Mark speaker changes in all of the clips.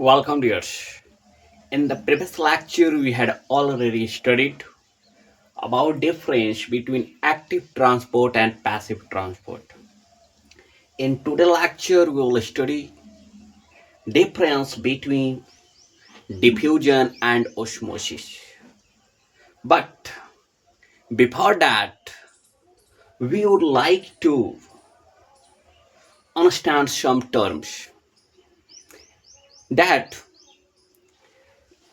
Speaker 1: Welcome, dears. In the previous lecture, we had already studied about difference between active transport and passive transport. In today's lecture, we will study difference between diffusion and osmosis. But before that, we would like to understand some terms that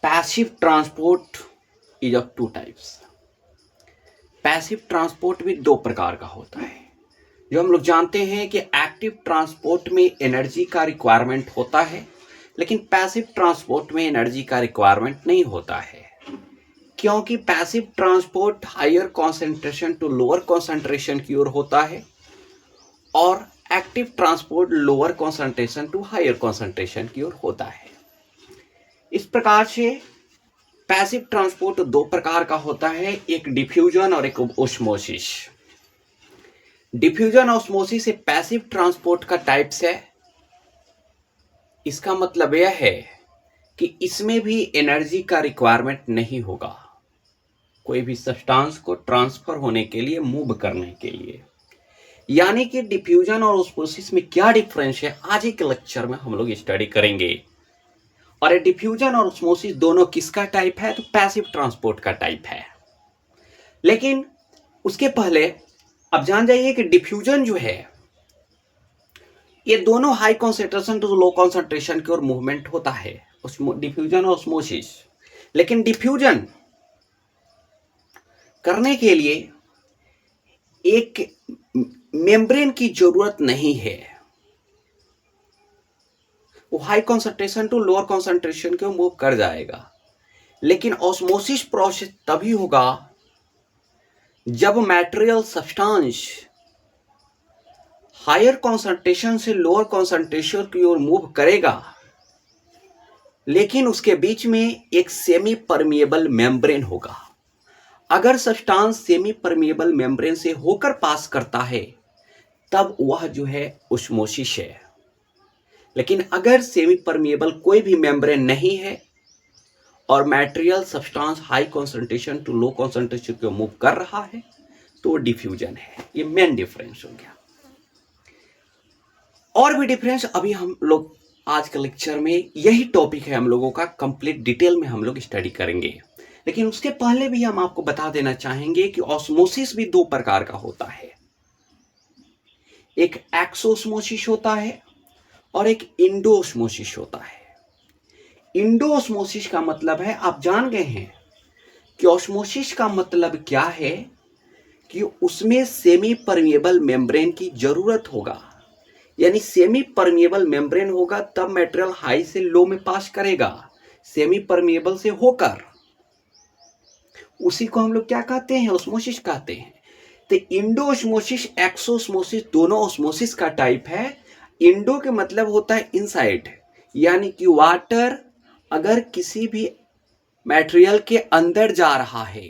Speaker 1: passive transport is of two types. Passive transport भी दो प्रकार का होता है। जो हम लोग जानते हैं कि एक्टिव ट्रांसपोर्ट में एनर्जी का रिक्वायरमेंट होता है, लेकिन पैसिव ट्रांसपोर्ट में एनर्जी का रिक्वायरमेंट नहीं होता है, क्योंकि passive transport higher concentration to lower concentration की ओर होता है और active transport lower concentration to higher concentration की ओर होता है। इस प्रकार से पैसिव ट्रांसपोर्ट दो प्रकार का होता है, एक डिफ्यूजन और एक ओस्मोसिस। डिफ्यूजन ऑस्मोसिस से पैसिव ट्रांसपोर्ट का टाइप्स है। इसका मतलब यह है कि इसमें भी एनर्जी का रिक्वायरमेंट नहीं होगा, कोई भी सब्सटेंस को ट्रांसफर होने के लिए, मूव करने के लिए। यानी कि डिफ्यूजन और ऑस्मोसिस में क्या डिफरेंस है, आज के लेक्चर में हम लोग स्टडी करेंगे। और ये डिफ्यूजन और ऑस्मोसिस दोनों किसका टाइप है, तो पैसिव ट्रांसपोर्ट का टाइप है। लेकिन उसके पहले अब जान जाइए कि डिफ्यूजन जो है, ये दोनों high concentration to low concentration की ओर मूवमेंट होता है, डिफ्यूजन और ऑस्मोसिस। लेकिन डिफ्यूजन करने के लिए एक मेम्ब्रेन की जरूरत नहीं है, वो high concentration to lower concentration को मूव कर जाएगा। लेकिन ऑस्मोसिस प्रोसेस तभी होगा जब मटेरियल सब्सटेंस हायर कॉन्सेंट्रेशन से लोअर कॉन्सेंट्रेशन की ओर मूव करेगा, लेकिन उसके बीच में एक सेमी परमिएबल मेम्ब्रेन होगा। अगर सब्सटेंस सेमी परमिएबल मेम्ब्रेन से होकर पास करता है तब वह जो है ओस्मोसिस है। लेकिन अगर सेमी परमिएबल कोई भी मेम्ब्रेन नहीं है और material substance high concentration to low concentration को मूव कर रहा है तो डिफ्यूजन है। ये मेन डिफरेंस हो गया। और भी डिफरेंस अभी हम लोग आज के लेक्चर में, यही टॉपिक है हम लोगों का, कंप्लीट डिटेल में हम लोग स्टडी करेंगे। लेकिन उसके पहले भी हम आपको बता देना चाहेंगे कि ऑस्मोसिस भी दो प्रकार का होता है, एक एक्सोस्मोसिस होता है और एक इंडोस्मोसिस होता है। इंडोस्मोसिस का मतलब है, आप जान गए हैं कि ऑस्मोसिस का मतलब क्या है, कि उसमें सेमी परमिएबल मेम्ब्रेन की जरूरत होगा। यानी सेमी परमिएबल मेम्ब्रेन होगा तब मटेरियल हाई से लो में पास करेगा, सेमी परमिएबल से होकर। उसी को हम लोग क्या कहते हैं, ऑस्मोसिस कहते हैं। तो इंडोस्मोसिस, एक्सोस्मोसिस दोनों ऑस्मोसिस का टाइप है। इंडो के मतलब होता है इनसाइड, यानी कि वाटर अगर किसी भी मटेरियल के अंदर जा रहा है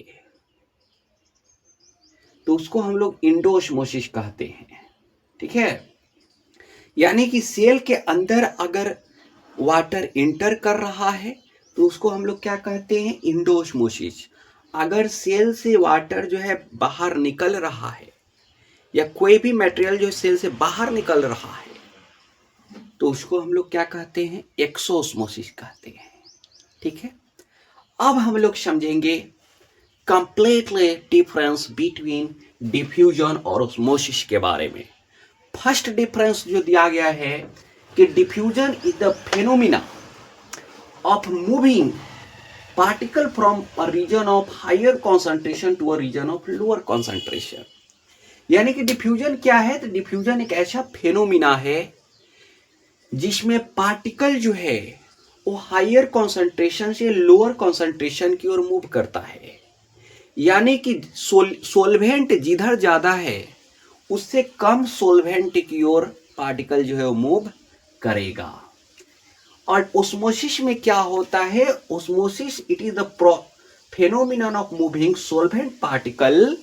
Speaker 1: तो उसको हम लोग इंडोस्मोसिस कहते हैं। ठीक है, यानी कि सेल के अंदर अगर वाटर इंटर कर रहा है तो उसको हम लोग क्या कहते हैं, इंडोस्मोसिस। अगर सेल से वाटर जो है बाहर निकल रहा है, या कोई भी मटेरियल जो सेल से बाहर निकल रहा है, तो उसको हम लोग क्या कहते हैं, एक्सोस्मोसिस कहते हैं। ठीक है, अब हम लोग समझेंगे कंप्लीटली डिफरेंस बिटवीन डिफ्यूजन और ऑस्मोसिस के बारे में। फर्स्ट डिफरेंस जो दिया गया है कि diffusion is the phenomena of moving particle from a region of higher concentration to a region of lower concentration. यानी कि डिफ्यूजन क्या है, तो डिफ्यूजन एक ऐसा फेनोमिना है जिसमें पार्टिकल जो है वो हायर कॉन्सेंट्रेशन से लोअर कॉन्सेंट्रेशन की ओर मूव करता है। यानी कि सोलवेंट जिधर ज्यादा है उससे कम सोलवेंट की ओर पार्टिकल जो है वो मूव करेगा। और ओस्मोसिस में क्या होता है, osmosis it is the phenomenon of moving solvent particle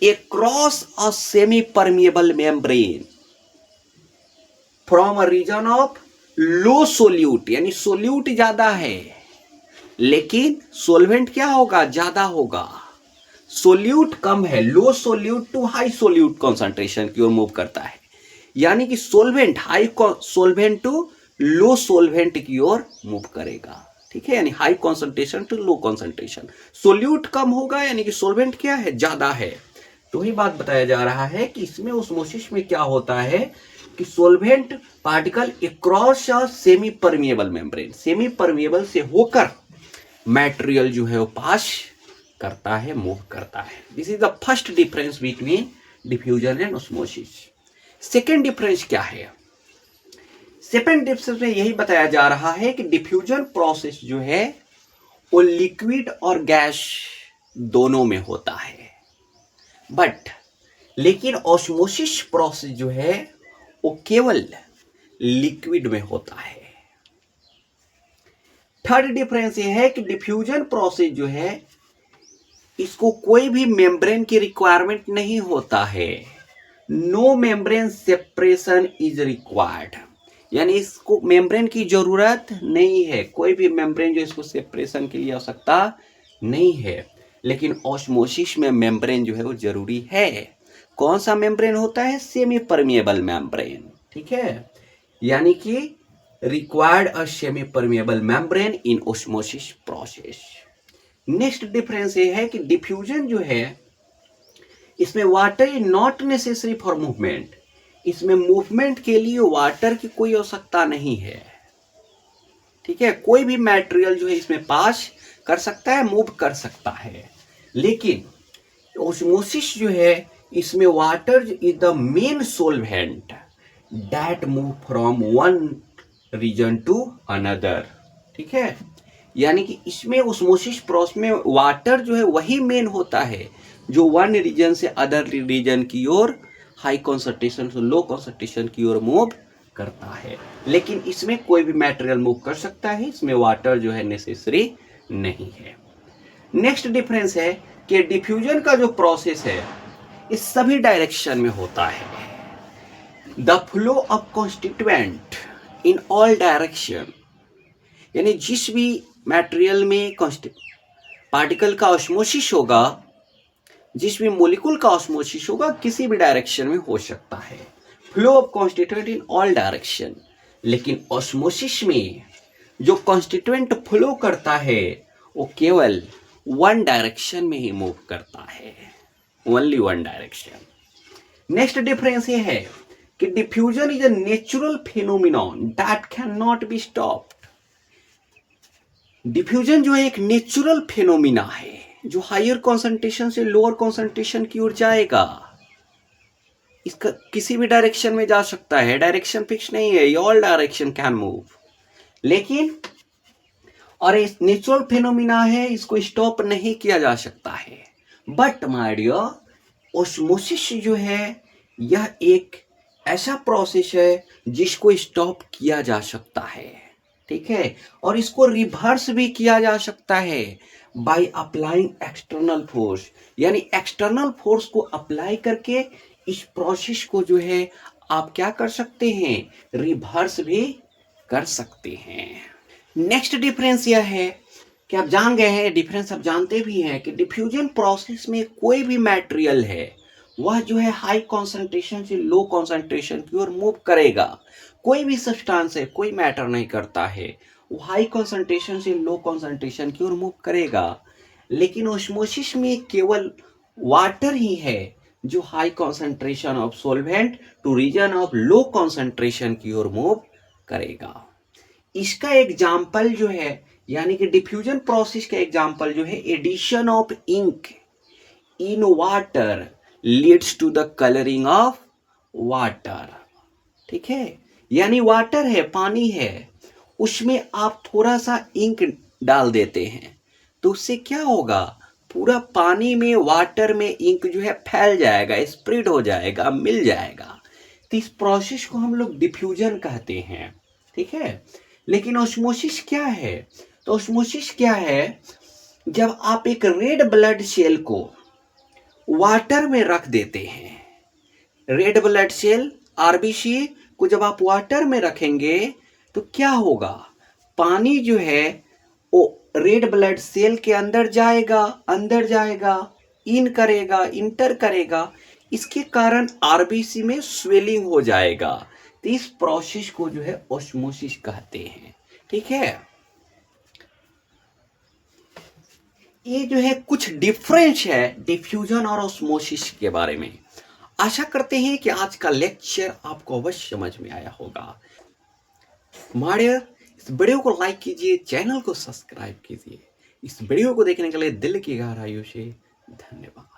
Speaker 1: across a semi permeable membrane from a region of low solute, यानी सोल्यूट ज्यादा है लेकिन सोल्वेंट क्या होगा, ज्यादा होगा। सोल्यूट कम है, low solute to high solute concentration की ओर मूव करता है, यानी कि सोल्वेंट हाई सोल्वेंट टू लो सोल्वेंट की ओर मूव करेगा। ठीक है, यानी high concentration to low concentration. Solute कम होगा यानी कि सोल्वेंट क्या है, ज्यादा है। तो ही बात बताया जा रहा है कि इसमें ओस्मोसिस में क्या होता है कि सोल्वेंट particle across a semi permeable membrane, semi permeable से होकर मटेरियल जो है वो पास करता है, मूव करता है। This is the first difference between diffusion and osmosis. Second difference क्या है, सेकेंड डिफरेंस में यही बताया जा रहा है कि डिफ्यूजन प्रोसेस जो है वो लिक्विड और गैस दोनों में होता है, बट लेकिन ऑस्मोसिस प्रोसेस जो है वो केवल लिक्विड में होता है। थर्ड डिफरेंस ये है कि डिफ्यूजन प्रोसेस जो है इसको कोई भी मेम्ब्रेन की रिक्वायरमेंट नहीं होता है, no membrane separation is required, यानी इसको मेम्ब्रेन की जरूरत नहीं है, कोई भी मेम्ब्रेन जो इसको सेपरेशन के लिए आवश्यकता नहीं है। लेकिन ऑस्मोसिस में मेम्ब्रेन जो है वो जरूरी है। कौन सा मेम्ब्रेन होता है, सेमी परमिएबल मेम्ब्रेन। ठीक है, यानी कि required a semi permeable membrane in osmosis process. Next difference ये है कि डिफ्यूजन जो है इसमें water is not necessary for movement, इसमें मूवमेंट के लिए वाटर की कोई आवश्यकता नहीं है। ठीक है, कोई भी मटेरियल जो है इसमें पास कर सकता है, मूव कर सकता है। लेकिन ऑस्मोसिस जो है इसमें water is the main solvent that move from one region to another. ठीक है, यानी कि इसमें ऑस्मोसिस प्रोसेस में वाटर जो है वही मेन होता है जो वन रीजन से अदर रीजन की ओर हाई कॉन्सेंट्रेशन से लो कॉन्सेंट्रेशन की ओर मूव करता है। लेकिन इसमें कोई भी मटेरियल मूव कर सकता है, इसमें वाटर जो है नेसेसरी नहीं है। नेक्स्ट डिफरेंस है कि डिफ्यूजन का जो प्रोसेस है इस सभी डायरेक्शन में होता है। The flow of constituent in all direction, यानी जिस भी मटेरियल में पार्टिकल का ऑस्मोसिस होगा, जिस भी मोलिक्यूल का ऑस्मोसिस होगा किसी भी डायरेक्शन में हो सकता है, flow of constituent in all direction. लेकिन ऑस्मोसिस में जो कॉन्स्टिट्यूएंट फ्लो करता है वो केवल वन डायरेक्शन में ही मूव करता है, only one direction. Next difference ये है कि diffusion is a natural phenomenon that can not be stopped. Diffusion जो है एक नेचुरल फिनोमिना है जो हायर कॉन्सेंट्रेशन से लोअर कॉन्सेंट्रेशन की ओर जाएगा। इसका किसी भी डायरेक्शन में जा सकता है, डायरेक्शन फिक्स नहीं है, ऑल डायरेक्शन कैन मूव। लेकिन और इस नेचुरल फिनोमिना है, इसको स्टॉप नहीं किया जा सकता है। बट माय डियर, ऑस्मोसिस जो है यह एक ऐसा प्रोसेस है जिसको स्टॉप किया जा सकता है। ठीक है, और इसको रिवर्स भी किया जा सकता है बाय अप्लाइंग एक्सटर्नल फोर्स, यानी एक्सटर्नल फोर्स को अप्लाई करके इस प्रोसेस को जो है आप क्या कर सकते हैं, रिवर्स भी कर सकते हैं। नेक्स्ट डिफरेंस यह है कि आप जान गए हैं, डिफरेंस आप जानते भी हैं कि डिफ्यूजन प्रोसेस में कोई भी मटेरियल है वह जो है हाई कॉन्सेंट्रेशन से लो कॉन्सेंट्रेशन की ओर मूव करेगा। कोई भी सब्सटेंस है, कोई मैटर नहीं करता है, वो हाई कॉन्सेंट्रेशन से लो कॉन्सेंट्रेशन की ओर मूव करेगा। लेकिन ऑस्मोसिस में केवल वाटर ही है जो high concentration of solvent to region of low concentration की ओर मूव करेगा। इसका एग्जाम्पल जो है, यानी कि डिफ्यूजन प्रोसेस का एग्जाम्पल जो है, addition of ink in water leads to the colouring of water. ठीक है, यानी वाटर है, पानी है, उसमें आप थोड़ा सा इंक डाल देते हैं तो उससे क्या होगा, पूरा पानी में वाटर में इंक जो है फैल जाएगा, स्प्रेड हो जाएगा, मिल जाएगा। तो इस प्रोसेस को हम लोग डिफ्यूजन कहते हैं। ठीक है, लेकिन ऑस्मोसिस क्या है, तो ऑस्मोसिस क्या है, जब आप एक रेड ब्लड सेल को वाटर में रख देते हैं, रेड ब्लड सेल आरबीसी को जब आप वाटर में रखेंगे तो क्या होगा, पानी जो है वो रेड ब्लड सेल के अंदर जाएगा, इन करेगा, इंटर करेगा, इसके कारण आरबीसी में स्वेलिंग हो जाएगा। तो इस प्रोसेस को जो है ऑस्मोसिस कहते हैं। ठीक है, ये जो है कुछ डिफरेंस है डिफ्यूजन और ऑस्मोसिस के बारे में। आशा करते हैं कि आज का लेक्चर आपको अवश्य समझ में आया होगा। हमारे इस वीडियो को लाइक कीजिए, चैनल को सब्सक्राइब कीजिए। इस वीडियो को देखने के लिए दिल की गहराइयों से धन्यवाद।